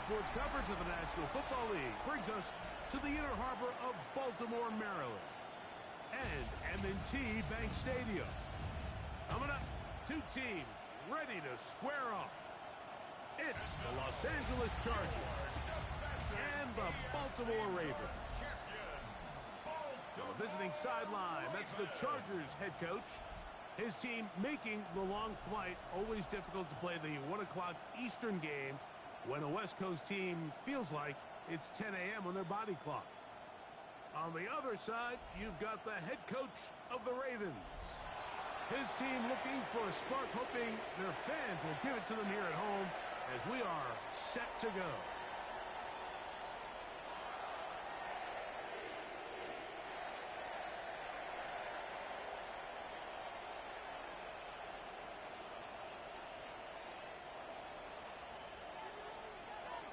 sports coverage of the National Football League brings us to the inner harbor of Baltimore, Maryland, and M&T Bank Stadium. Coming up, two teams ready to square off. It's the Los Angeles Chargers and the Baltimore Ravens. On the visiting sideline, that's the Chargers head coach. His team making the long flight. Always difficult to play the 1 o'clock Eastern game when a West Coast team feels like it's 10 a.m. on their body clock. On the other side, you've got the head coach of the Ravens. His team looking for a spark, hoping their fans will give it to them here at home as we are set to go.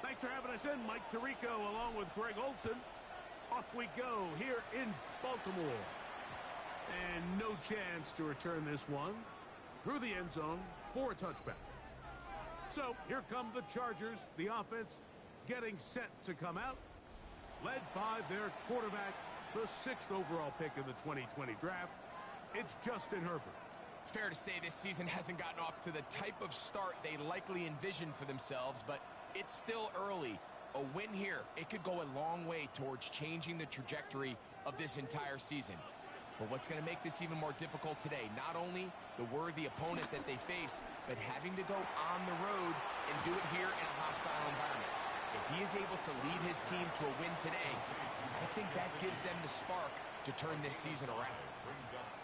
Thanks for having us in, Mike Tirico, along with Greg Olson. Off we go here in Baltimore. And no chance to return this one through the end zone for a touchback. So here come the Chargers, the offense getting set to come out, led by their quarterback, the 6th overall pick in the 2020 draft. It's Justin Herbert. It's fair to say this season hasn't gotten off to the type of start they likely envisioned for themselves, but it's still early. A win here, it could go a long way towards changing the trajectory of this entire season. But what's going to make this even more difficult today, not only the worthy opponent that they face, but having to go on the road and do it here in a hostile environment. If he is able to lead his team to a win today, I think that gives them the spark to turn this season around.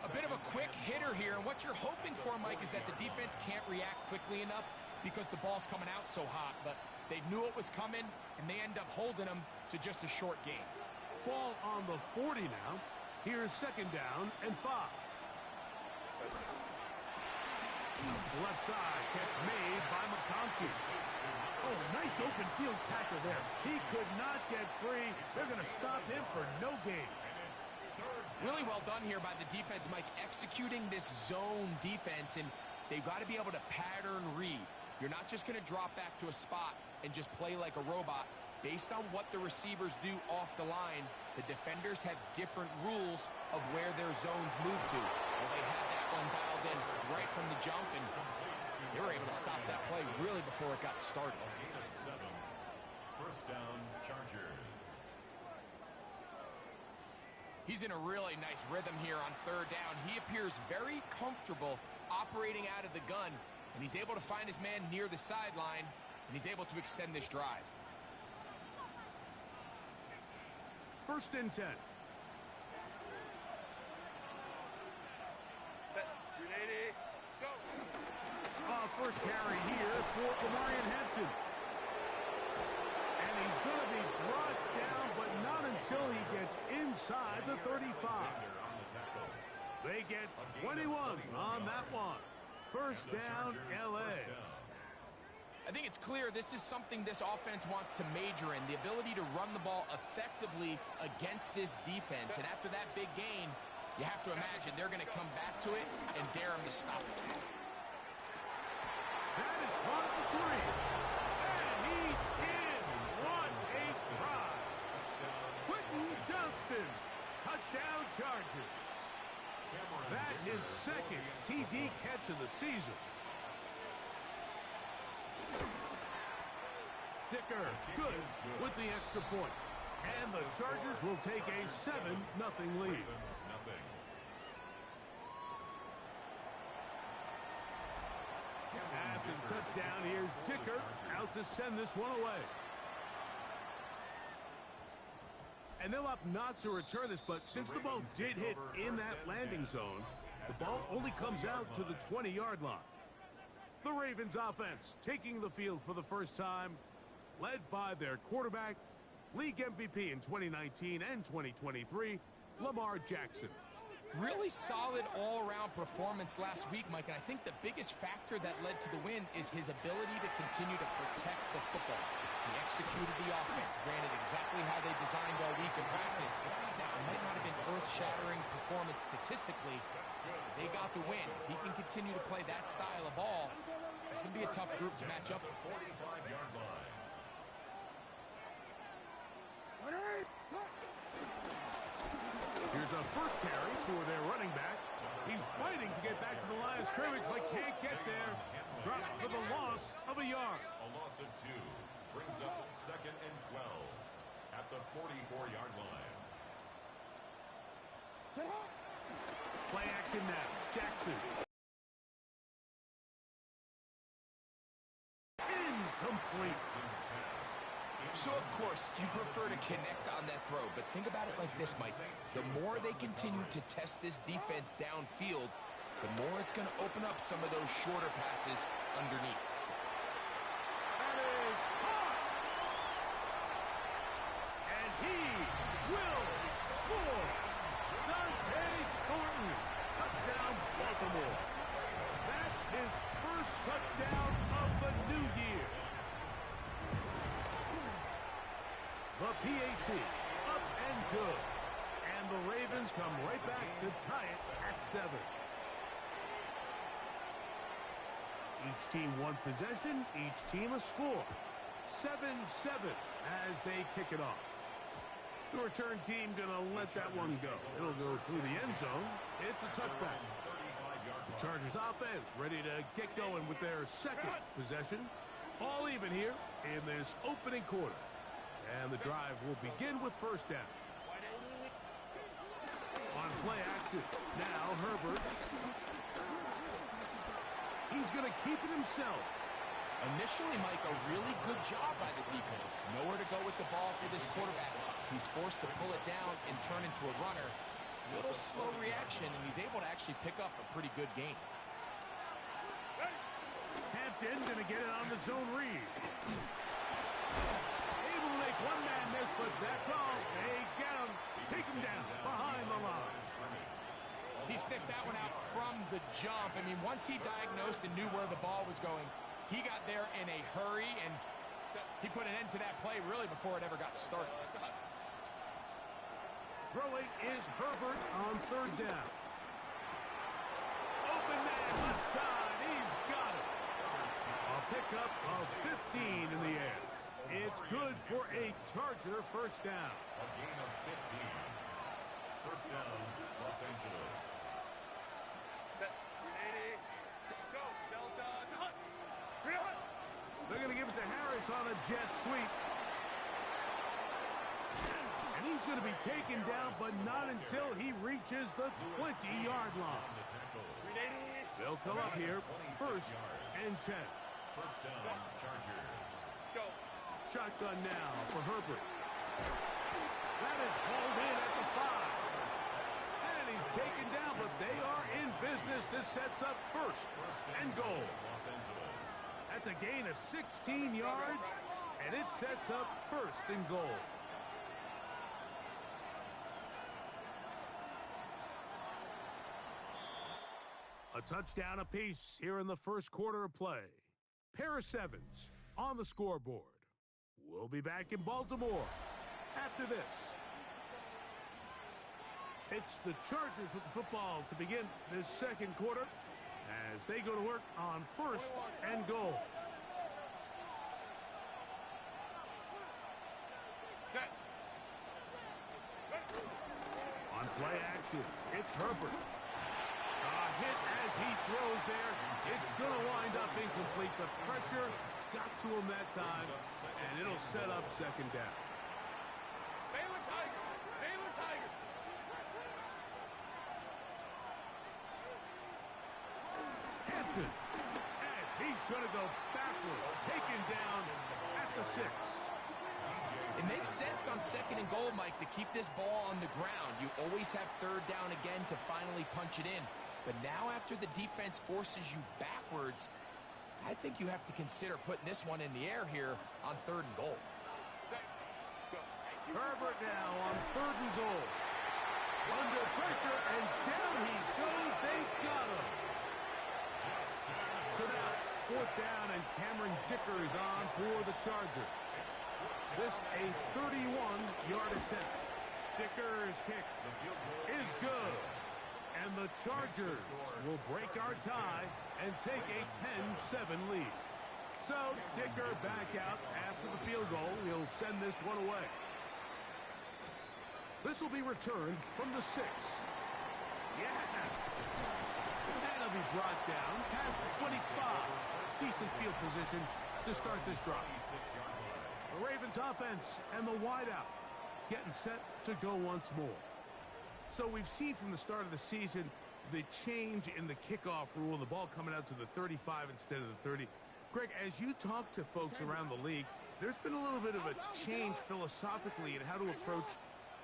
A bit of a quick hitter here, and what you're hoping for, Mike, is that the defense can't react quickly enough because the ball's coming out so hot, but they knew it was coming, and they end up holding them to just a short gain. Ball on the 40 now. Here's 2nd down and 5. Left side, catch made by McConkey. Oh, nice open field tackle there. He could not get free. They're going to stop him for no gain. Really well done here by the defense, Mike, executing this zone defense, and they've got to be able to pattern read. You're not just going to drop back to a spot and just play like a robot. Based on what the receivers do off the line, the defenders have different rules of where their zones move to. Well, they had that one dialed in right from the jump, and they were able to stop that play really before it got started. 7. 1st down, Chargers. He's in a really nice rhythm here on 3rd down. He appears very comfortable operating out of the gun, and he's able to find his man near the sideline, and he's able to extend this drive. 1st and 10. Set, 380, go. First carry here for Demarion Hampton. And he's going to be brought down, but not until he gets inside the 35. They get 21 on that one. 1st down, L.A. I think it's clear this is something this offense wants to major in, the ability to run the ball effectively against this defense. And after that big gain, you have to imagine they're going to come back to it and dare him to stop it. That is caught for 3. And he's in. What a stride. Quentin Johnston. Touchdown Chargers. That is 2nd TD catch of the season. Dicker, good with the extra point. And the Chargers will take a 7-0 lead. After the touchdown, here's Dicker out to send this one away. And they'll opt not to return this, but since the ball did hit in that landing zone, the ball only comes out to the 20-yard line. The Ravens offense taking the field for the first time, led by their quarterback, league MVP in 2019 and 2023, Lamar Jackson. Really solid all-around performance last week, Mike, and I think the biggest factor that led to the win is his ability to continue to protect the football. He executed the offense, granted exactly how they designed all week in practice. Now, it might not have been earth-shattering performance statistically, but they got the win. If he can continue to play that style of ball, it's going to be a tough group to match up with. 45-yard line. for their running back. He's fighting to get back to the line of scrimmage, but can't get there. Dropped for the loss of a yard. A loss of 2 brings up 2nd and 12 at the 44-yard line. Play action now. Jackson. Incomplete. So, of course, you prefer to connect on that throw, but think about it like this, Mike. The more they continue to test this defense downfield, the more it's going to open up some of those shorter passes underneath. That is hot. And he will score. Dante Thornton. Touchdown, Baltimore. That's his first touchdown of the new year. The PAT, up and good. And the Ravens come right back to tie it at 7. Each team one possession, each team a score. 7-7 as they kick it off. The return team gonna let that one go. It'll go through the end zone. It's a touchback. The Chargers offense ready to get going with their second possession. All even here in this opening quarter. And the drive will begin with first down. On play action. Now Herbert. He's going to keep it himself. Initially, Mike, a really good job by the defense. Nowhere to go with the ball for this quarterback. He's forced to pull it down and turn into a runner. Little slow reaction, and he's able to actually pick up a pretty good game. Hampton going to get it on the zone read. Able to make one man miss, but that's all. They get him. Take him down behind the line. He sniffed that one out from the jump. I mean, once he diagnosed and knew where the ball was going, he got there in a hurry, and he put an end to that play really before it ever got started. Throwing is Herbert on third down. Open man left side. He's got it. A pickup of 15 in the air. It's good for a Charger first down. A gain of 15. First down, Los Angeles. Set. 380. Go. Delta. Hunt. They're going to give it to Harris on a jet sweep. And he's going to be taken down, but not until he reaches the 20-yard line. 380. They'll come up here, first and 10. First down, Chargers. Go. Shotgun now for Herbert. That is hauled in at the 5. And he's taken down, but they are in business. This sets up first and goal. Los Angeles. That's a gain of 16 yards, and it sets up first and goal. A touchdown apiece here in the first quarter of play. Pair of 7s on the scoreboard. We'll be back in Baltimore after this. It's the Chargers with the football to begin this second quarter as they go to work on first and goal. Set. On play action, it's Herbert. A hit as he throws there. It's going to wind up incomplete. The pressure got to him that time, and it'll set up second down. Baylor Tigers. Baylor Tigers. Hampton. And he's going to go backwards. Taken down at the 6. It makes sense on second and goal, Mike, to keep this ball on the ground. You always have third down again to finally punch it in. But now after the defense forces you backwards, I think you have to consider putting this one in the air here on third and goal. Set. Go. Herbert now on third and goal. Under pressure, and down he goes. They got him. So now, fourth down, and Cameron Dicker is on for the Chargers. This a 31-yard attempt. Dicker's kick is good. And the Chargers will break our tie and take a 10-7 lead. So, Dicker back out after the field goal. He'll send this one away. This will be returned from the 6. Yeah. And he'll be brought down past the 25. Decent field position to start this drive. The Ravens offense and the wideout getting set to go once more. So we've seen from the start of the season the change in the kickoff rule, the ball coming out to the 35 instead of the 30. Greg, as you talk to folks around the league, there's been a little bit of a change philosophically in how to approach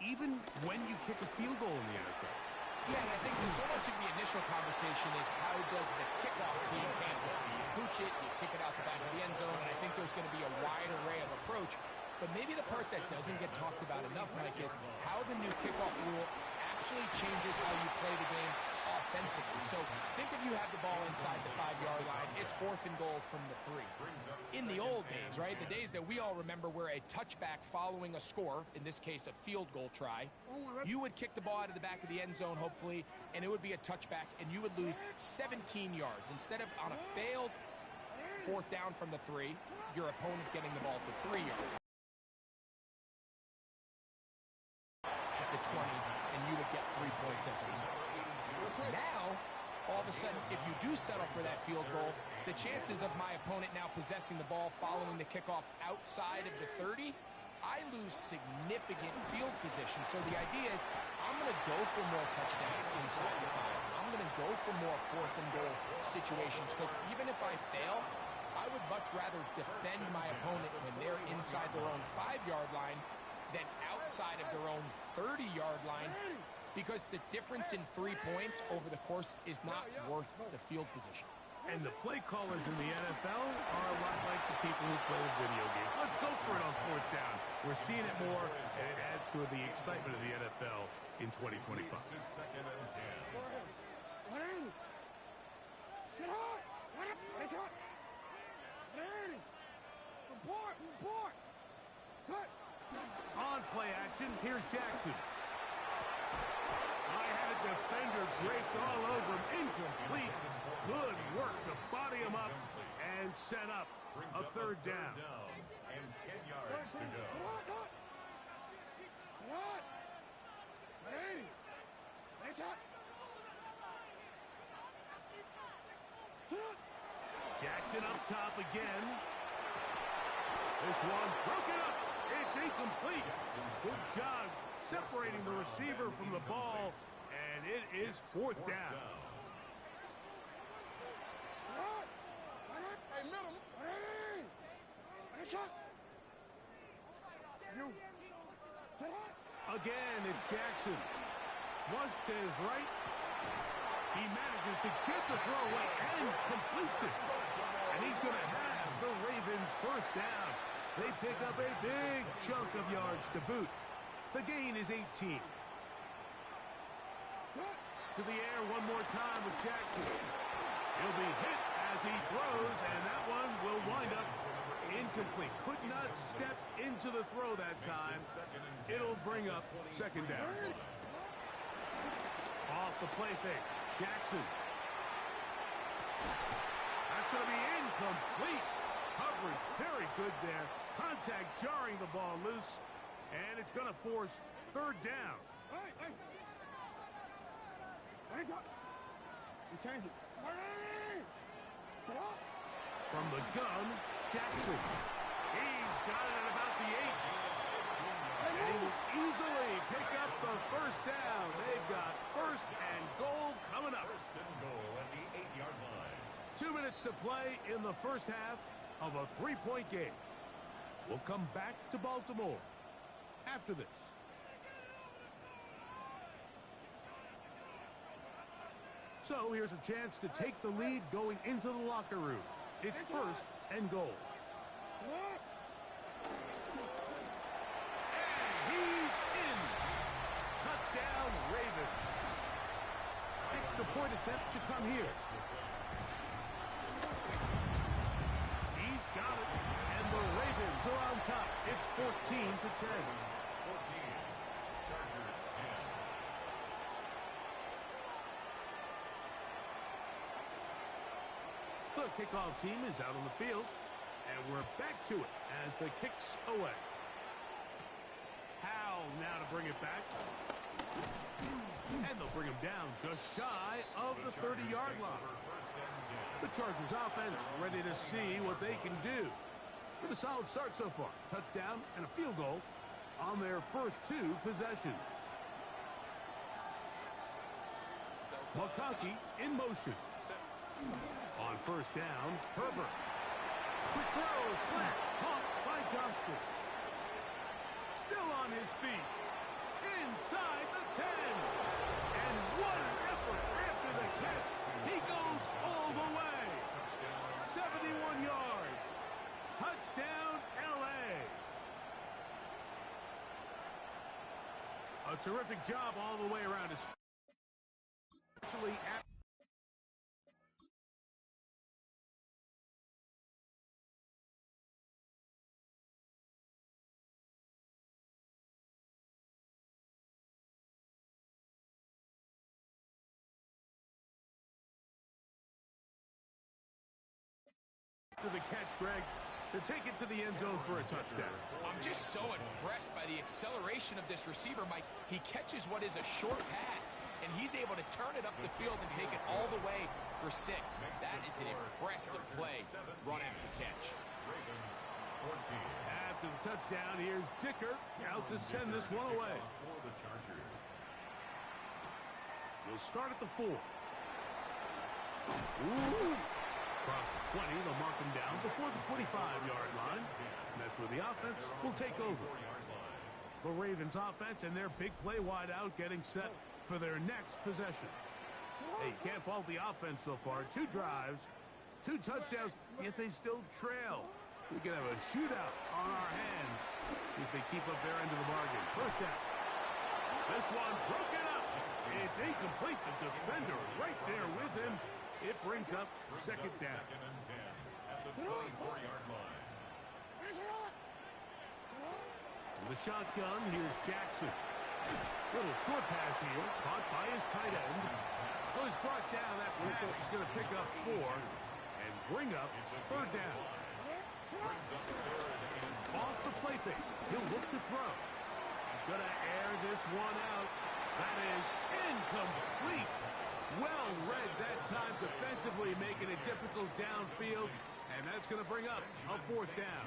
even when you kick a field goal in the NFL. Yeah, and I think so much of the initial conversation is how does the kickoff team handle it? You pooch it, you kick it out the back of the end zone, and I think there's going to be a wide array of approach. But maybe the part that doesn't get talked about enough, Mike, is how the new kickoff rule actually changes how you play the game offensively. So think if you have the ball inside the 5-yard line, it's 4th and goal from the 3. In the old days, right, the days that we all remember where a touchback following a score, in this case a field goal try, you would kick the ball out of the back of the end zone, hopefully, and it would be a touchback, and you would lose 17 yards. Instead of on a failed 4th down from the 3, your opponent getting the ball at the 3-yard at the 20, and you would get 3 points as a result. Now, all of a sudden, if you do settle for that field goal, the chances of my opponent now possessing the ball following the kickoff outside of the 30, I lose significant field position. So the idea is I'm going to go for more touchdowns inside the 5. I'm going to go for more 4th and goal situations because even if I fail, I would much rather defend my opponent when they're inside their own 5-yard line than outside of their own 30-yard line, because the difference in 3 points over the course is not worth the field position. And the play callers in the NFL are a lot like the people who play the video games. Let's go for it on 4th down. We're seeing it more, and it adds to the excitement of the NFL in 2025. Second and 10. On play action, here's Jackson. I had a defender draped all over him. Incomplete. Good work to body him up and set up a 3rd down. And 10 yards to go. Jackson up top again. This one broken up. It's incomplete. Good job separating the receiver from the ball, and it is 4th down. Again, it's Jackson. Flush to his right. He manages to get the throw away and completes it. And he's going to have the Ravens 1st down. They pick up a big chunk of yards to boot. The gain is 18. To the air one more time with Jackson. He'll be hit as he throws, and that one will wind up incomplete. Could not step into the throw that time. It'll bring up 2nd down. Off the play fake. Jackson. That's going to be incomplete. Coverage very good there. Contact jarring the ball loose. And it's going to force 3rd down. From the gun, Jackson. He's got it at about the 8. And he will easily pick up the 1st down. They've got 1st and goal coming up. 1st and goal at the 8-yard line. 2 minutes to play in the 1st half of a 3-point game. We'll come back to Baltimore after this. So here's a chance to take the lead going into the locker room. It's 1st and goal. And he's in. Touchdown, Ravens. Extra point attempt to come here. He's got it. And the Ravens are on top. It's 14-10. 14. Chargers 10. The kickoff team is out on the field, and we're back to it as the kick's away. Howell now to bring it back. And they'll bring him down just shy of the 30-yard line. The Chargers offense ready to see what they can do. With a solid start so far. Touchdown and a field goal on their first 2 possessions. McConkey in motion. On first down, Herbert. Quick throw, slant, caught by Johnston. Still on his feet. Inside the 10. And what an effort after the catch. He goes all the way. 71 yards. Touchdown, L.A. A terrific job all the way around, especially after the catch, Greg, to take it to the end zone for a touchdown. I'm just so impressed by the acceleration of this receiver, Mike. He catches what is a short pass, and he's able to turn it up the field and take it all the way for 6. That is an impressive play, run after catch. After the touchdown, here's Dicker out to send this one away. We'll start at the 4. Ooh. Across the 20, they'll mark him down before the 25-yard line. And that's where the offense will take over. The Ravens offense and their big play wideout getting set for their next possession. Hey, you can't fault the offense so far. 2 drives, 2 touchdowns, yet they still trail. We could have a shootout on our hands. See if they keep up their end of the bargain. First down. This one broken up. It's incomplete. The defender right there with him. It brings up second down. At the 24-yard line. In the shotgun, here's Jackson. Little short pass here, caught by his tight end. So he's brought down. That pass is going to pick up 4 and bring up third down. Off the play fake. He'll look to throw. He's going to air this one out. That is incomplete. Well read that time defensively, making it difficult downfield, and that's going to bring up a 4th down.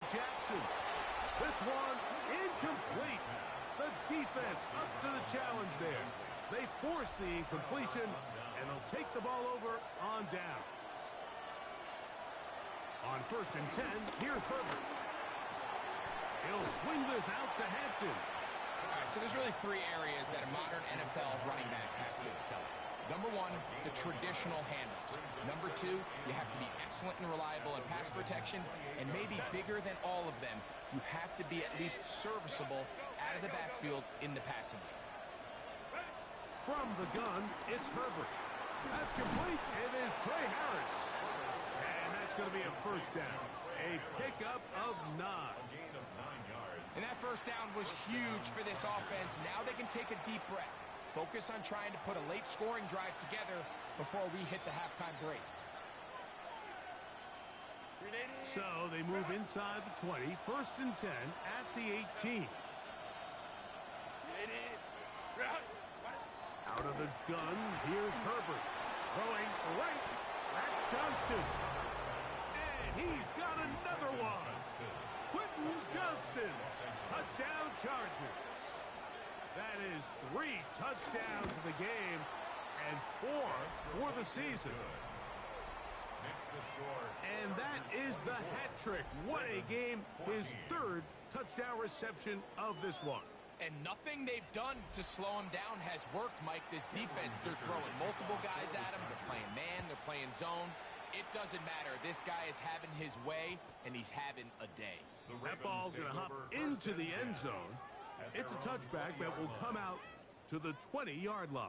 Jackson, this one incomplete. The defense up to the challenge there. They force the incompletion, and they'll take the ball over on down. On first and 10, here's Herbert. He'll swing this out to Hampton. All right, so there's really 3 areas that a modern NFL running back has to excel at. Number 1, the traditional handoffs. Number 2, you have to be excellent and reliable in pass protection, and maybe bigger than all of them, you have to be at least serviceable out of the backfield in the passing game. From the gun, it's Herbert. That's complete. It is Trey Harris. And that's going to be a first down. A pickup of 9. And that first down was huge for this offense. Now they can take a deep breath. Focus on trying to put a late scoring drive together before we hit the halftime break. So they move inside the 20. First and 10 at the 18. Out of the gun, here's Herbert. Throwing right. That's Johnston. And he's got another one. Quentin Johnston. Touchdown Chargers. That is 3 touchdowns in the game and 4 for the season. And that is the hat trick. What a game. His 3rd touchdown reception of this one. And nothing they've done to slow him down has worked, Mike. This defense, they're throwing multiple guys at him. They're playing man, they're playing zone. It doesn't matter. This guy is having his way, and he's having a day. That ball's going to hop into the end zone. It's a touchback that will come out to the 20-yard line.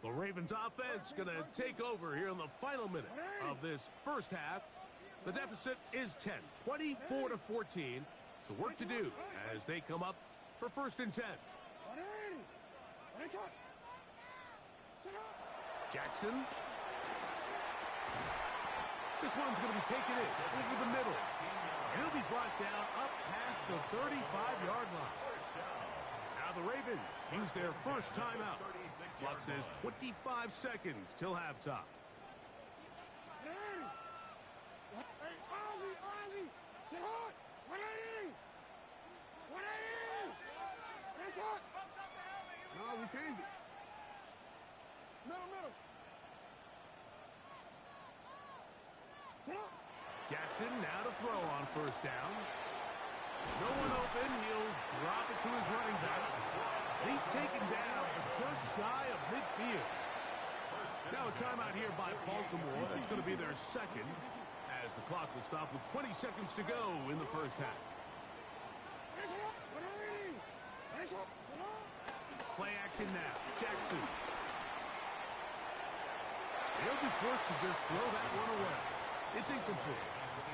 The Ravens offense going to take over here in the final minute of this first half. The deficit is 10, 24-14. So work to do as they come up for first and 10. Jackson. This one's going to be taken in over the middle. He'll be brought down up past the 35-yard line. Now the Ravens use their first timeout. Clock says 25 seconds till halftime. No, we changed it. Middle. Jackson now to throw on first down. No one open. He'll drop it to his running back. He's taken down just shy of midfield. Now a timeout here by Baltimore. It's going to be their second as the clock will stop with 20 seconds to go in the first half. Play action now. Jackson. He'll be forced to just throw that one away. It's incomplete.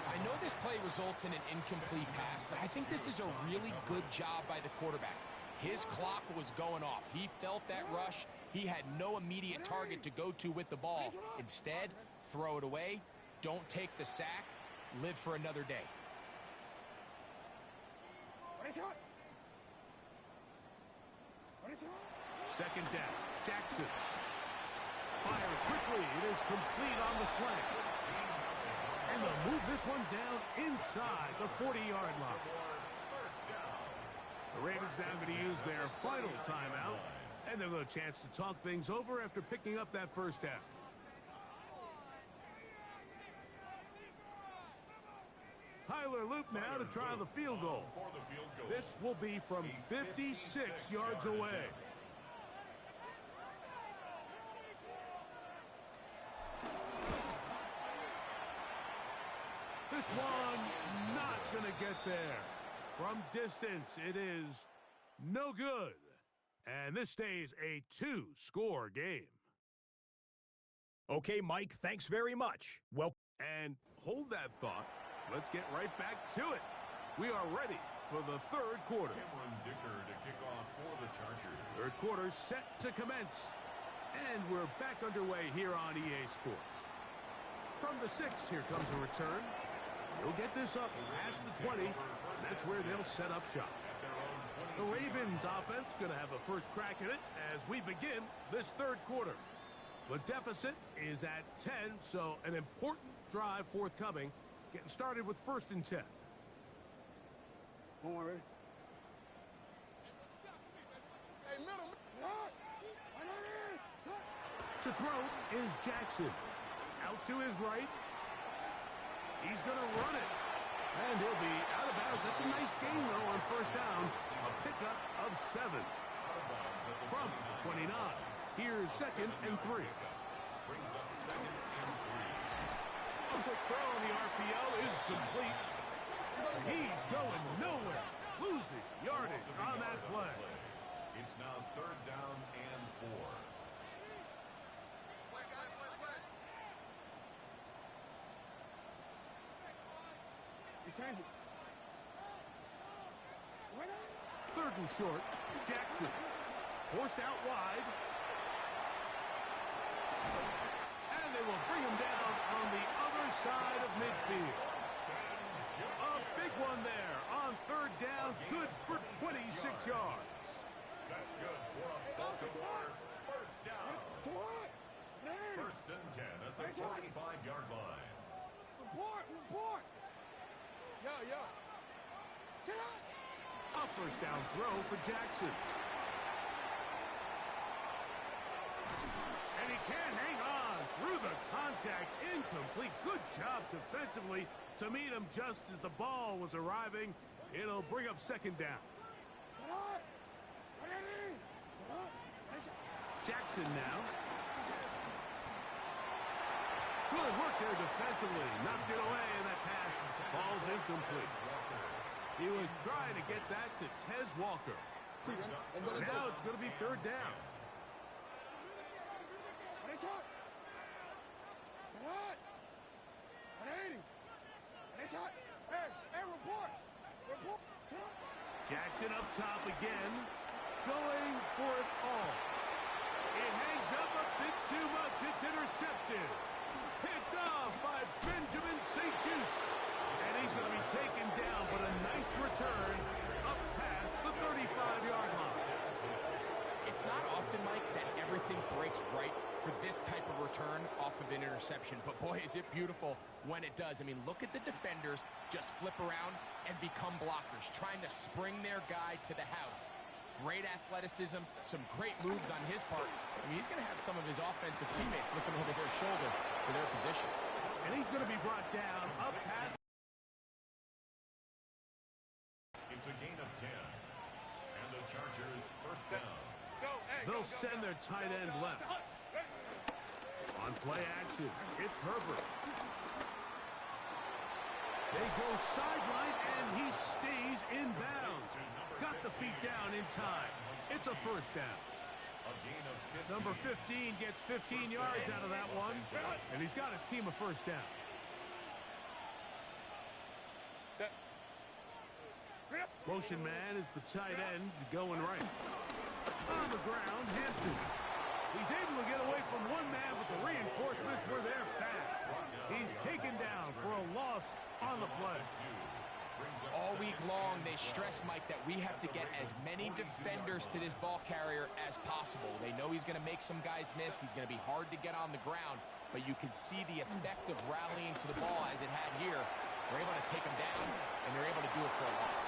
I know this play results in an incomplete pass, but I think this is a really good job by the quarterback. His clock was going off. He felt that rush. He had no immediate target to go to with the ball. Instead, throw it away. Don't take the sack. Live for another day. Second down. Jackson. Fires quickly. It is complete on the slant. And they'll move this one down inside the 40-yard line. The Ravens now going to use their final timeout. And they'll have a chance to talk things over after picking up that first down. Tyler Loop now to try the field goal. This will be from 56 yards away. This one not going to get there. From distance, it is no good. And this stays a two-score game. Okay, Mike, thanks very much. Well, and hold that thought. Let's get right back to it. We are ready for the third quarter. Cameron Dicker to kick off for the Chargers. Third quarter set to commence. And we're back underway here on EA Sports. From the 6, here comes a return. He'll get this up past the 20. That's where they'll set up shop. The Ravens offense going to have a first crack at it as we begin this third quarter. The deficit is at 10, so an important drive forthcoming. Getting started with 1st and 10. Come on, ready? Hey, middle. To throw is Jackson. Out to his right. He's going to run it. And he'll be out of bounds. That's a nice gain, though, on first down. A pickup of 7. From 29. Here's 2nd and 3. Brings up 2nd and 3. A quick throw on the RPO is complete. He's going nowhere. Losing yardage on that play. It's now 3rd down and 4. You change it. 3rd and short. Jackson. Forced out wide. And they will bring him down on the other side of midfield. A big one there on 3rd down. Good for 26 yards. That's good for a Baltimore first down. 1st and 10 at the 45-yard line. Report. Yo. Sit up. A first down throw for Jackson. And he can't hang on through the contact. Incomplete. Good job defensively to meet him just as the ball was arriving. It'll bring up 2nd down. Jackson now. Good work there defensively. Knocked it away, and that pass falls incomplete. He was trying to get that to Tez Walker. Now it's going to be 3rd down. Jackson up top again, going for it all. It hangs up a bit too much. It's intercepted. Picked off by Benjamin St. Just. And he's going to be taken down, but a nice return up past the 35-yard line. It's not often, Mike, that everything breaks right for this type of return off of an interception. But, boy, is it beautiful when it does. I mean, look at the defenders just flip around and become blockers, trying to spring their guy to the house. Great athleticism, some great moves on his part. I mean, he's going to have some of his offensive teammates looking over their shoulder for their position. And he's going to be brought down up past. It's a gain of 10. And the Chargers first down. They'll send their tight end left. On play action, it's Herbert. They go sideline, and he stays in bounds. Got the feet down in time. It's a first down. A gain of 15. Number 15 gets 15 yards out of that one, and he's got his team a first down. Motion man is the tight end going right. On the ground, Hampton. He's able to get away from one man, but the reinforcements were there fast. He's taken down for a loss on the play. All week long, they stress, Mike, that we have to get as many defenders to this ball carrier as possible. They know he's going to make some guys miss. He's going to be hard to get on the ground, but you can see the effect of rallying to the ball as it had here. They're able to take him down, and they're able to do it for a loss.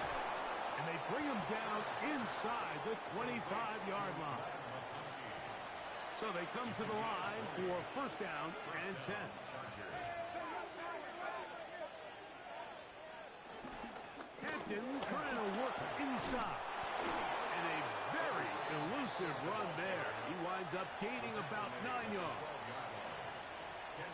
And they bring him down inside the 25-yard line. So they come to the line for first down and 10. Hampton trying to work inside. And a very elusive run there. He winds up gaining about 9 yards.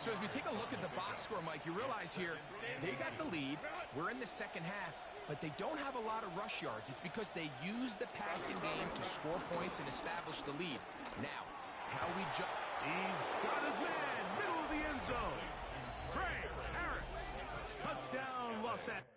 So as we take a look at the box score, Mike, you realize here they got the lead. We're in the second half, but they don't have a lot of rush yards. It's because they use the passing game to score points and establish the lead. Now, how we jump. He's got his man, middle of the end zone. Craig Harris, touchdown Los Angeles.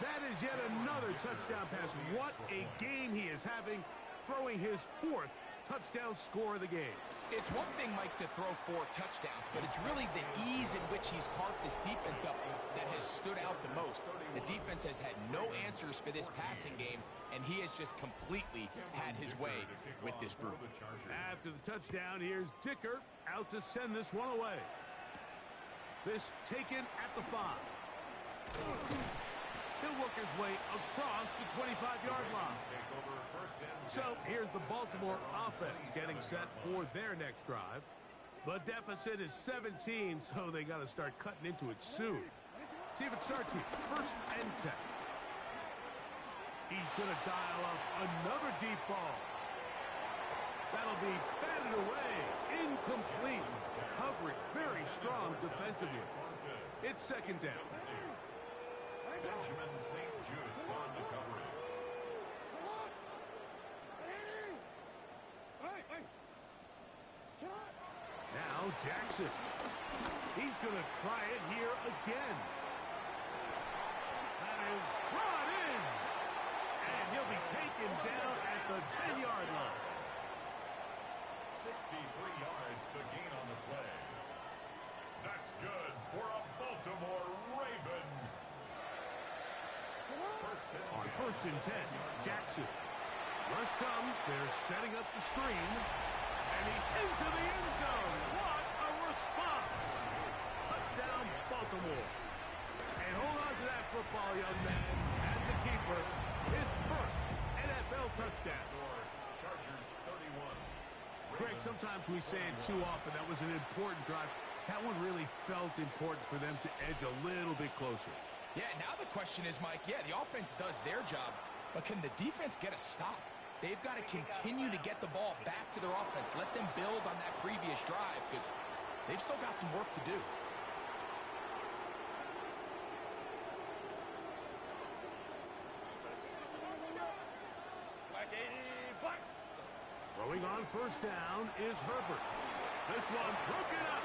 That is yet another touchdown pass. What a game he is having, throwing his fourth touchdown score of the game. It's one thing, Mike, to throw 4 touchdowns, but it's really the ease in which he's carved this defense up that has stood out the most. The defense has had no answers for this passing game, and he has just completely had his way with this group. After the touchdown, here's Dicker out to send this one away. This taken at the 5. He'll work his way across the 25-yard line. So here's the Baltimore offense getting set for their next drive. The deficit is 17, so they got to start cutting into it soon. See if it starts here. First and 10. He's going to dial up another deep ball. That'll be batted away. Incomplete. Coverage very strong defensively. It's second down. Benjamin St. Just on the coverage. Now Jackson. He's going to try it here again. That is brought in. And he'll be taken down at the 10-yard line. 63 yards, the gain on the play. That's good for a Baltimore Raven. On first and 10, Jackson. Rush comes. They're setting up the screen. And he's into the end zone. What a response. Touchdown, Baltimore. And hold on to that football, young man. That's a keeper. His first NFL touchdown. Chargers 31. Greg, sometimes we say it too often. That was an important drive. That one really felt important for them to edge a little bit closer. Yeah, now the question is, Mike, yeah, the offense does their job, but can the defense get a stop? They've got to continue to get the ball back to their offense. Let them build on that previous drive because they've still got some work to do. Going on first down is Herbert. This one broken up.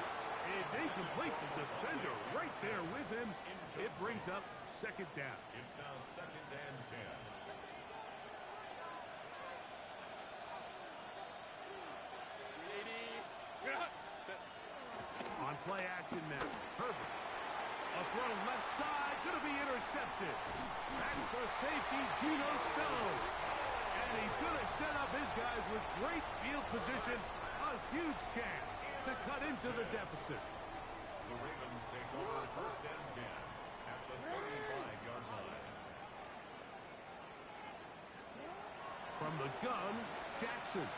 It's incomplete. The defender right there with him. It brings up second down. It's now 2nd and 10. On play action now, Herbert. A throw left side, going to be intercepted. That's the safety, Geno Stone. And he's going to set up his guys with great field position. A huge chance to cut into the deficit. The Ravens take over 1st and 10 at the 35-yard line. From the gun, Jackson.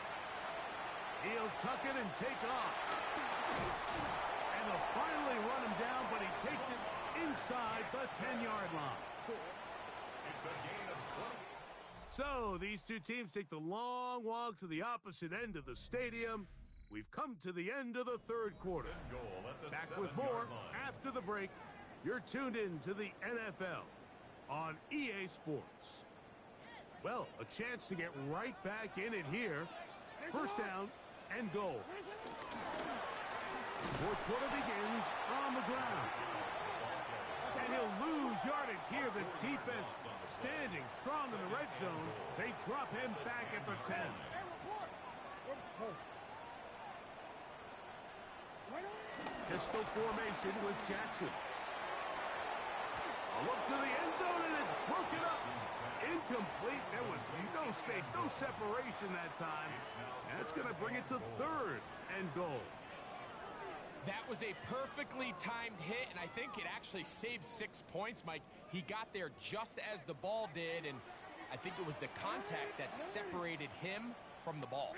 He'll tuck it and take off. And they'll finally run him down, but he takes it inside the 10-yard line. It's a gain of 20. So these two teams take the long walk to the opposite end of the stadium. We've come to the end of the third quarter. Goal at the Back with 7-yard more line. after the break. You're tuned in to the NFL on EA Sports. Well, a chance to get right back in it here. First down and goal. Fourth quarter begins on the ground. And he'll lose yardage here. The defense standing strong in the red zone. They drop him back at the 10. Pistol formation with Jackson. A look to the end zone, and it's broken up. Incomplete. There was no space, no separation that time. That's going to bring it to 3rd and goal. That was a perfectly timed hit, and I think it actually saved 6 points, Mike. He got there just as the ball did, and I think it was the contact that separated him from the ball.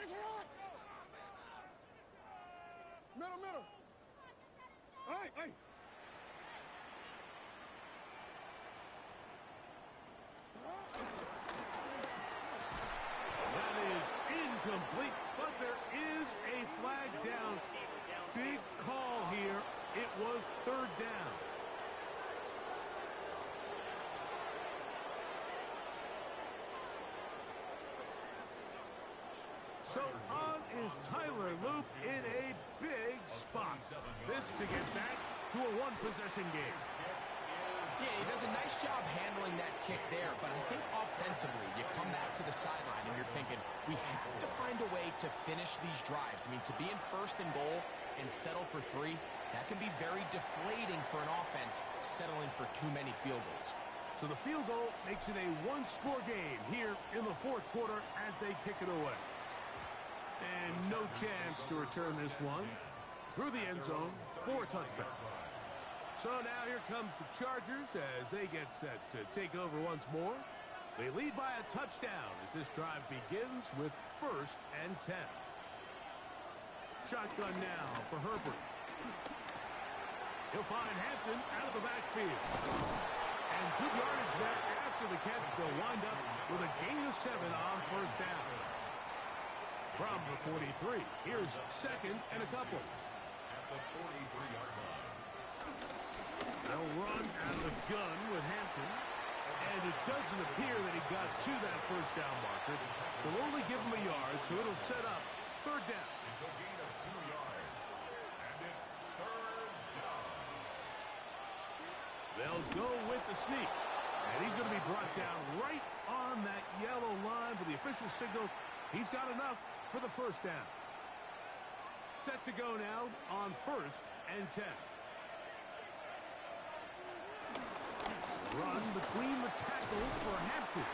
Middle. Hey. That is incomplete, but there is a flag down. Big call here. It was 3rd down. So on is Tyler Loop in a big spot. This to get back to a one-possession game. Yeah, he does a nice job handling that kick there, but I think offensively, you come back to the sideline and you're thinking, we have to find a way to finish these drives. I mean, to be in 1st and goal and settle for 3, that can be very deflating for an offense settling for too many field goals. So the field goal makes it a one-score game here in the 4th quarter as they kick it away. And no chance to return this one through the end zone for a touchdown. So now here comes the Chargers as they get set to take over once more. They lead by a touchdown as this drive begins with 1st and 10. Shotgun now for Herbert. He'll find Hampton out of the backfield. And good yardage there after the catch. They'll wind up with a gain of 7 on 1st down. From the 43, here's 2nd and a couple. At the 43-yard line. They'll run out of the gun with Hampton. And it doesn't appear that he got to that 1st down marker. They'll only give him a yard, so it'll set up 3rd down. It's a gain of 2 yards. And it's 3rd down. They'll go with the sneak. And he's going to be brought down right on that yellow line with the official signal. He's got enough for the 1st down. Set to go now on 1st and 10. Run between the tackles for Hampton.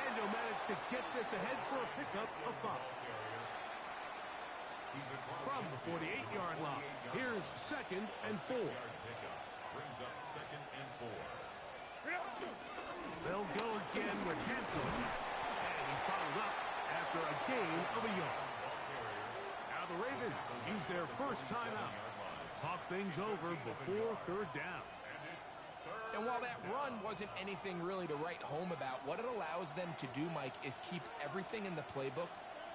And he'll manage to get this ahead for a pickup of 5. From the 48-yard line, here's 2nd and 4. Brings up 2nd and 4. They'll go again with Hampton. And he's followed up after a gain of a yard. Now the Ravens use their 1st timeout. Talk things over before 3rd down. And while that run wasn't anything really to write home about, what it allows them to do, Mike, is keep everything in the playbook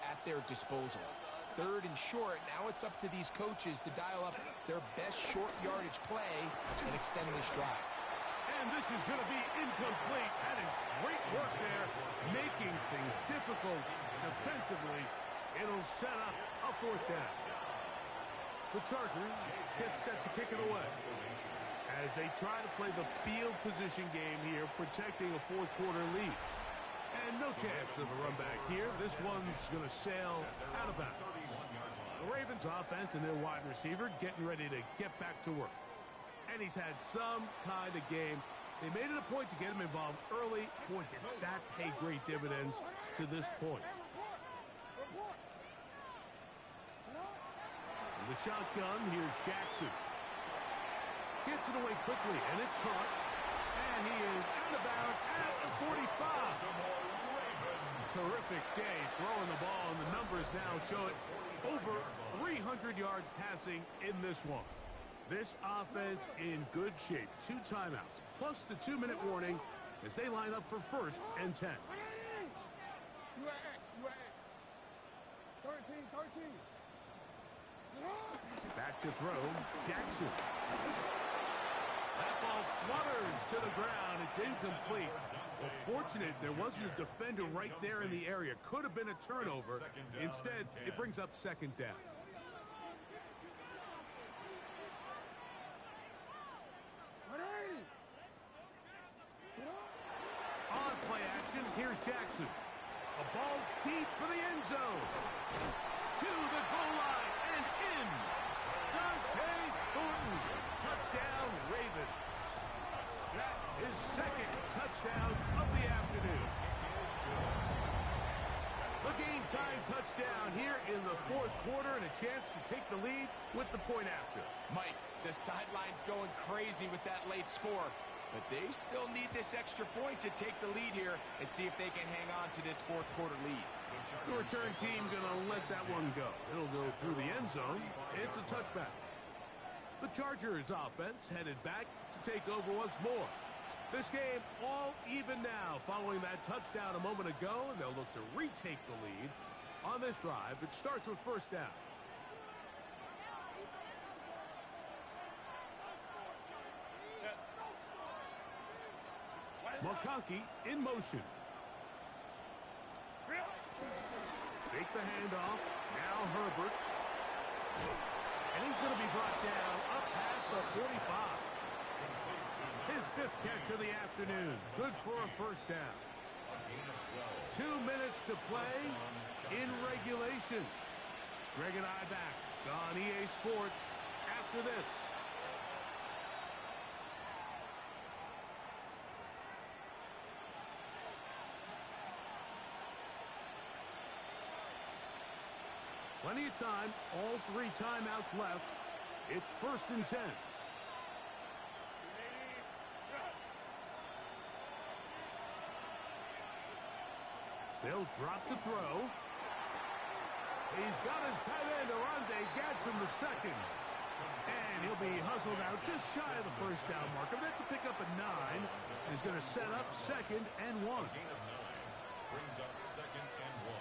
at their disposal. 3rd and short, now it's up to these coaches to dial up their best short yardage play and extend this drive. And this is going to be incomplete. That is great work there, making things difficult defensively. It'll down. The Chargers get set to kick it away as they try to play the field position game here, protecting a fourth quarter lead. And no chance of a run back here. This one's going to sail out of bounds. The Ravens offense and their wide receiver getting ready to get back to work. And he's had some kind of game. They made it a point to get him involved early. Boy, did that pay great dividends to this point. The shotgun, here's Jackson. Gets it away quickly, and it's caught. And he is out of bounds at the 45. Terrific day throwing the ball, and the numbers now show it. Over 300 yards passing in this one. This offense in good shape. 2 timeouts, plus the 2-minute warning as they line up for 1st and 10. 13. Back to throw, Jackson. That ball flutters to the ground. It's incomplete. Well, fortunate there wasn't a defender right there in the area. Could have been a turnover. Instead, it brings up 2nd down. On play action, here's Jackson. A ball deep for the end zone. To the goal line and in. Dante Thornton. Touchdown, Ravens. That is 2nd touchdown of the afternoon. The game-time touchdown here in the 4th quarter and a chance to take the lead with the point after. Mike, the sideline's going crazy with that late score, but they still need this extra point to take the lead here and see if they can hang on to this 4th quarter lead. The return team going to let that one go. It'll go through the end zone. It's a touchback. The Chargers offense headed back to take over once more. This game all even now following that touchdown a moment ago, and they'll look to retake the lead on this drive. It starts with 1st down. McConkey in motion. Fake the handoff. Now Herbert. And he's going to be brought down up past the 45. His 5th catch of the afternoon. Good for a 1st down. 2 minutes to play in regulation. Greg and I back on EA Sports after this. Plenty of time, all 3 timeouts left. It's 1st and 10. They'll drop to throw. He's got his tight end, Arande Gadsden II. And he'll be hustled out just shy of the 1st down marker. That's a pickup at 9. He's going to set up 2nd and 1. Brings up 2nd and 1.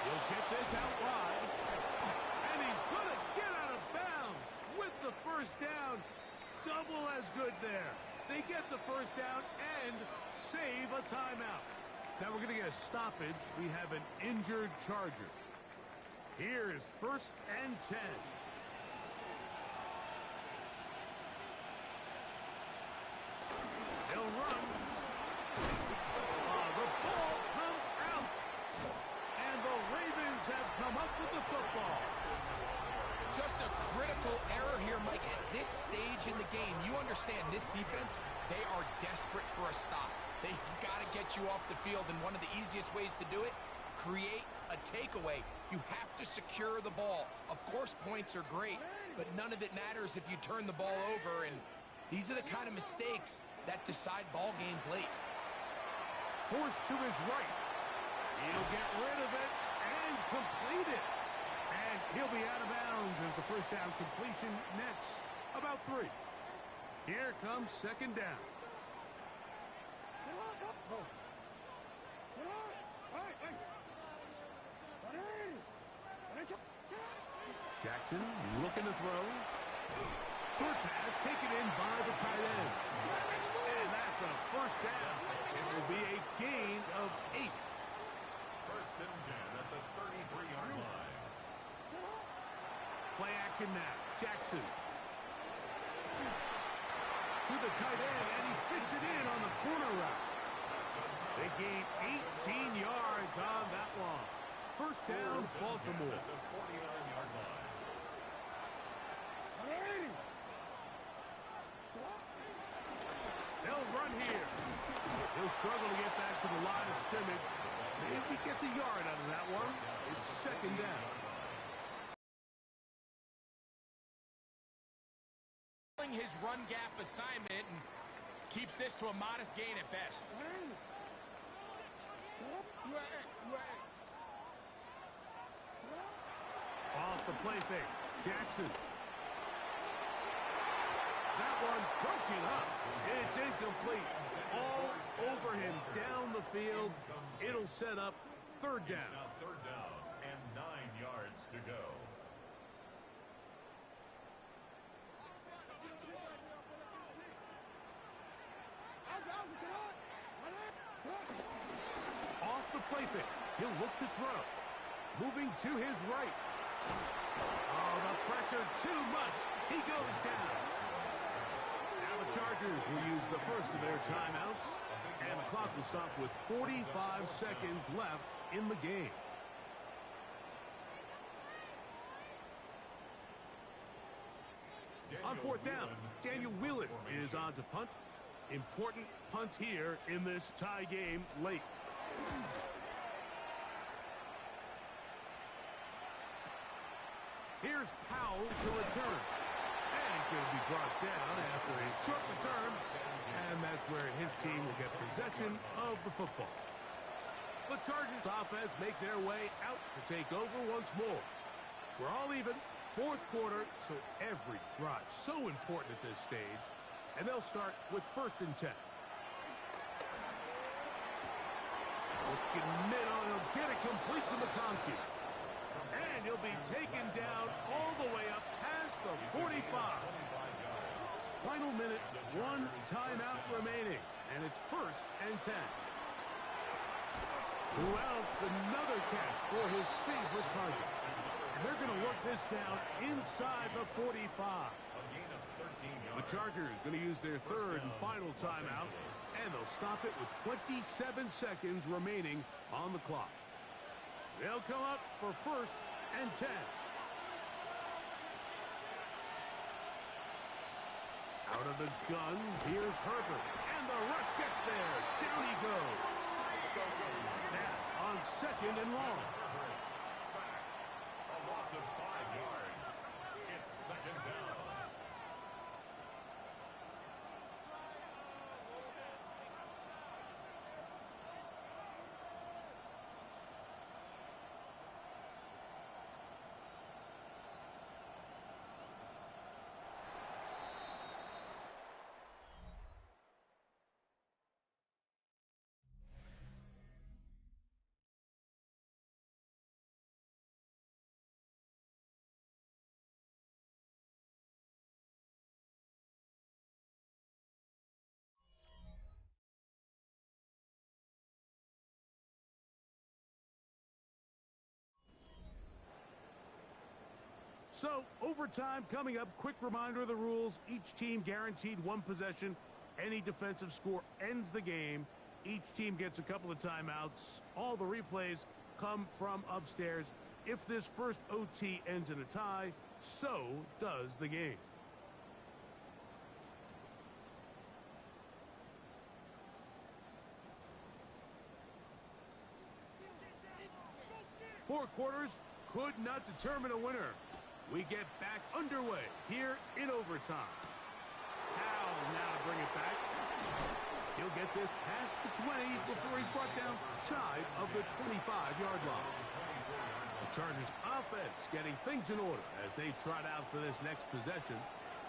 He'll get this out wide. And he's going to get out of bounds with the 1st down. Double as good there. They get the 1st down and save a timeout. Now we're going to get a stoppage. We have an injured Charger. Here's 1st and 10. They'll run. The ball comes out. And the Ravens have come up with the football. Just a critical error here, Mike. At this stage in the game, you understand this defense, they are desperate for a stop. They've got to get you off the field, and one of the easiest ways to do it, create a takeaway. You have to secure the ball. Of course, points are great, but none of it matters if you turn the ball over, and these are the kind of mistakes that decide ball games late. Forced to his right. He'll get rid of it and complete it. And he'll be out of bounds as the 1st down completion nets about 3. Here comes 2nd down. Jackson looking to throw. Short pass taken in by the tight end. And that's a 1st down. It will be a gain of 8. 1st and 10 at the 33. action now. Jackson. To the tight end, and he fits it in on the corner route. They gain 18 yards on that one. First down, Baltimore. The 49-yard line. They'll run here. He'll struggle to get back to the line of scrimmage. Maybe he gets a yard out of that one. It's second down. His run gap assignment and keeps this to a modest gain at best. Off the play fake. Jackson. That one broken up. It's incomplete. All over him down the field. It'll set up third down. It's now third down and 9 yards to go. Off the play fake. He'll look to throw. Moving to his right. Oh, the pressure too much. He goes down. Now the Chargers will use the first of their timeouts, and the clock will stop with 45 seconds left in the game. On fourth down, Daniel Whelan is on to punt. Important punt here in this tie game late. Here's Powell to return. And he's going to be brought down after a short return. And that's where his team will get possession of the football. The Chargers offense make their way out to take over once more. We're all even. Fourth quarter, so every drive so important at this stage. And they'll start with first and 10. Looking middle, and he'll get it complete to McConkey. And he'll be taken down all the way up past the 45. Final minute, one timeout remaining. And it's first and 10. Who else? Another catch for his favorite target. And they're going to work this down inside the 45. The Chargers going to use their third and final timeout, and they'll stop it with 27 seconds remaining on the clock. They'll come up for first and 10. Out of the gun, here's Herbert, and the rush gets there. Down he goes. Now on second and long. A loss of 5 yards. It's second down. So, overtime coming up. Quick reminder of the rules. Each team guaranteed one possession. Any defensive score ends the game. Each team gets a couple of timeouts. All the replays come from upstairs. If this first OT ends in a tie, so does the game. Four quarters could not determine a winner. We get back underway here in overtime. Powell now to bring it back. He'll get this past the 20 before he's brought down shy of the 25-yard line. The Chargers offense getting things in order as they trot out for this next possession.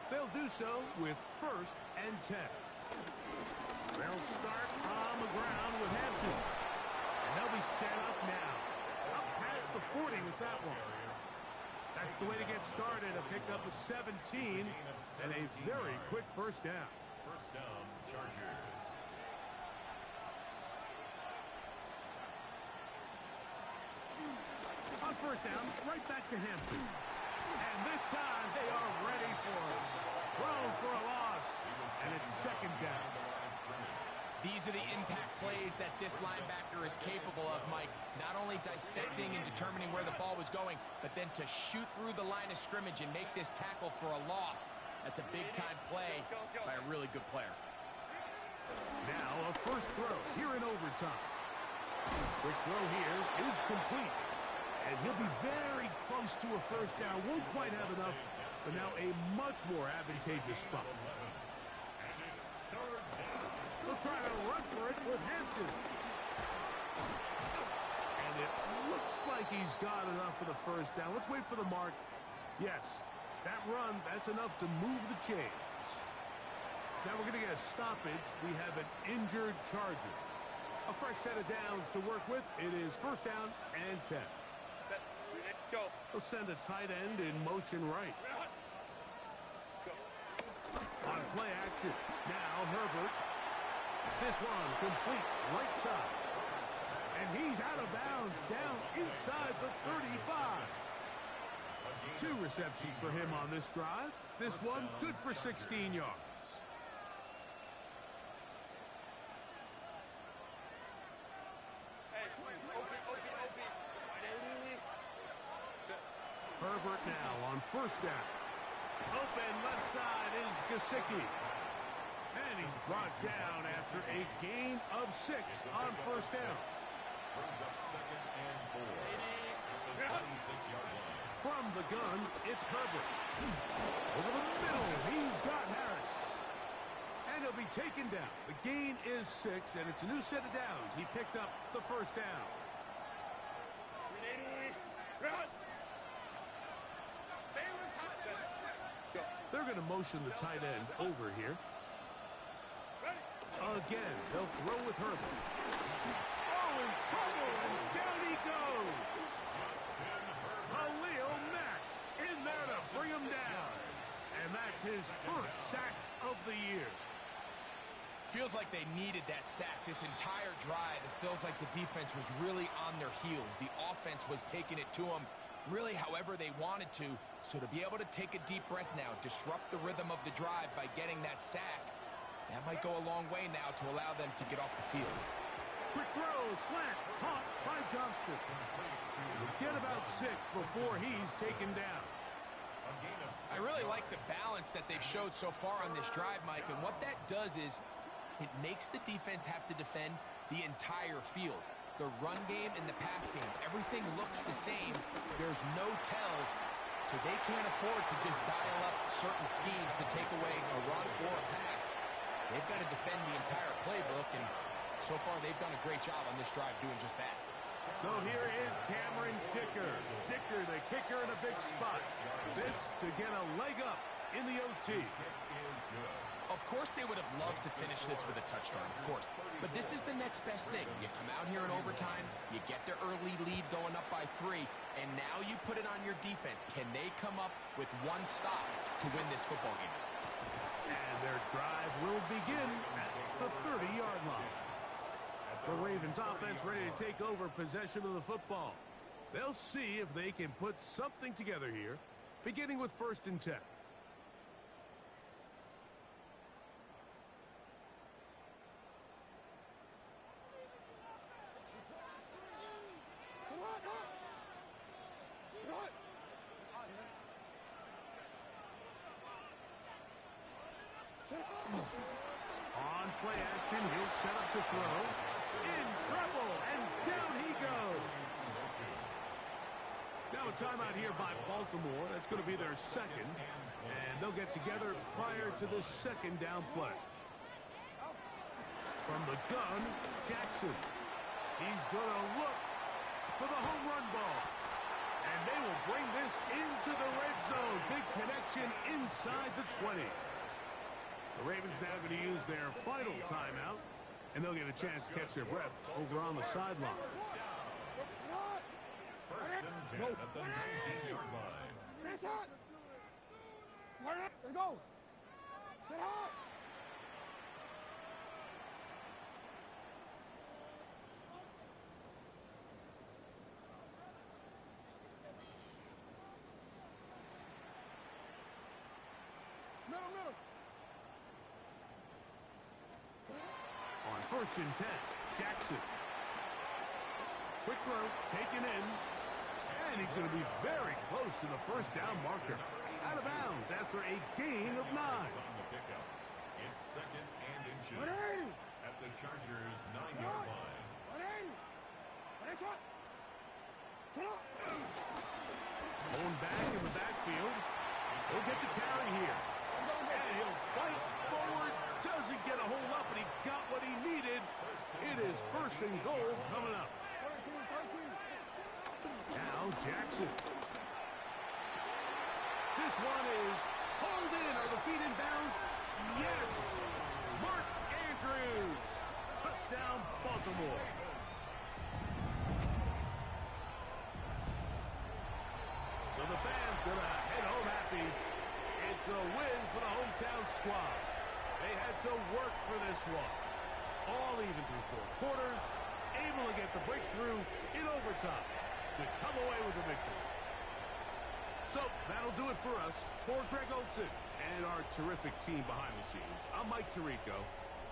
They'll do so with first and 10. They'll start on the ground with Hampton. And they'll be set up now. Up past the 40 with that one. That's the way to get started. A pickup of 17 and a very quick first down. First down, Chargers. On first down, right back to Hampton. And this time they are ready for it. Thrown for a loss. And it's second down. These are the impact plays that this linebacker is capable of, Mike. Not only dissecting and determining where the ball was going, but then to shoot through the line of scrimmage and make this tackle for a loss. That's a big-time play by a really good player. Now a first throw here in overtime. Quick throw here is complete. And he'll be very close to a first down. Won't quite have enough, but now a much more advantageous spot. They'll try to run for it with Hampton. And it looks like he's got enough for the first down. Let's wait for the mark. Yes, that run, that's enough to move the chains. Now we're going to get a stoppage. We have an injured Charger. A fresh set of downs to work with. It is first down and 10. Set. Go. They'll send a tight end in motion right. On play action. Now Herbert. This one complete right side. And he's out of bounds down inside the 35. 2 receptions for him on this drive. This one good for 16 yards. Herbert now on first down. Open left side is Gesicki. And he's brought down after a gain of 6 on first down. Brings up second and 4. At the 26-yard line. From the gun, it's Herbert. Over the middle, he's got Harris. And he'll be taken down. The gain is 6, and it's a new set of downs. He picked up the first down. They're going to motion the tight end over here. Again, they'll throw with Herbert. Oh, in trouble, and down he goes. Khalil Mack in there to bring him down. And that's his first sack of the year. Feels like they needed that sack this entire drive. It feels like the defense was really on their heels. The offense was taking it to them really however they wanted to. So to be able to take a deep breath now, disrupt the rhythm of the drive by getting that sack, that might go a long way now to allow them to get off the field. Quick throw, slant, caught by Johnston. Get about 6 before he's taken down. I really like the balance that they've showed so far on this drive, Mike, and what that does is it makes the defense have to defend the entire field. The run game and the pass game, everything looks the same. There's no tells, so they can't afford to just dial up certain schemes to take away a run or a pass. They've got to defend the entire playbook, and so far they've done a great job on this drive doing just that. So here is Cameron Dicker. Dicker, the kicker, in a big spot. This to get a leg up in the OT. Of course they would have loved to finish this with a touchdown, of course. But this is the next best thing. You come out here in overtime, you get the early lead going up by 3, and now you put it on your defense. Can they come up with one stop to win this football game? And their drive will begin at the 30-yard line. The Ravens offense ready to take over possession of the football. They'll see if they can put something together here, beginning with first and 10. On play action, he'll set up to throw. In trouble, and down he goes. Now a timeout here by Baltimore. That's going to be their second. And they'll get together prior to the second down play. From the gun, Jackson. He's going to look for the home run ball. And they will bring this into the red zone. Big connection inside the 20. The Ravens now going to use their final timeout, and they'll get a chance to catch their breath over on the sideline. First and 10 at the 19-yard line. Let's go. Sit up. First and 10. Jackson. Quick throw, taken in. And he's going to be very close to the first down marker. Out of bounds after a gain of 9. On the pickup. It's second and inches at the Chargers' 9-yard line. Going back in the backfield. He'll get the carry here. And he'll fight forward. Doesn't get a hold up, but he got what he needed. It is first and goal coming up. Now Jackson. This one is hauled in. Are the feet in bounds? Yes! Mark Andrews. Touchdown, Baltimore. So the fans gonna head home happy. It's a win for the hometown squad. They had to work for this one. All even through 4 quarters, able to get the breakthrough in overtime to come away with a victory. So that'll do it for us. For Greg Olson and our terrific team behind the scenes, I'm Mike Tirico.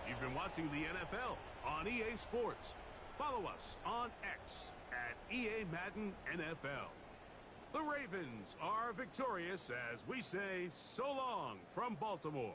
You've been watching the NFL on EA Sports. Follow us on X at EA Madden NFL. The Ravens are victorious as we say so long from Baltimore.